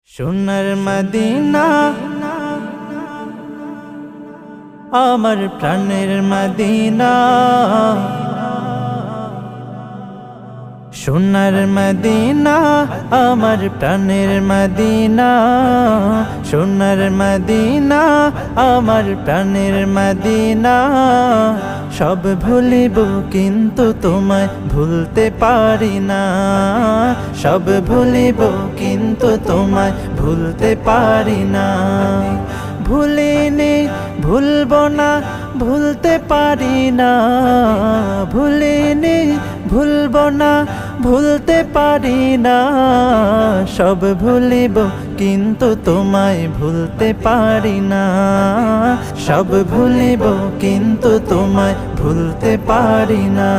সোনার মদিনা আমার প্রাণের মদিনা, সোনার মদিনা আমার প্রাণের মদিনা, সোনার মদিনা আমার প্রাণের মদিনা। সব ভুলিব কিন্তু তোমায় ভুলতে পারি না, সব ভুলিব কিন্তু তোমায় ভুলতে পারি না। ভুলিনি ভুলব না ভুলতে পারি না, ভুলিনি ভুলব না ভুলতে পারি না। সব ভুলিব কিন্তু তোমায় ভুলতে পারি না, সব ভুলিব কিন্তু তোমায় ভুলতে পারি না।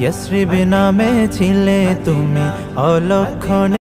ইয়াসরিব নামে ছিলে তুমি অলক্ষণে।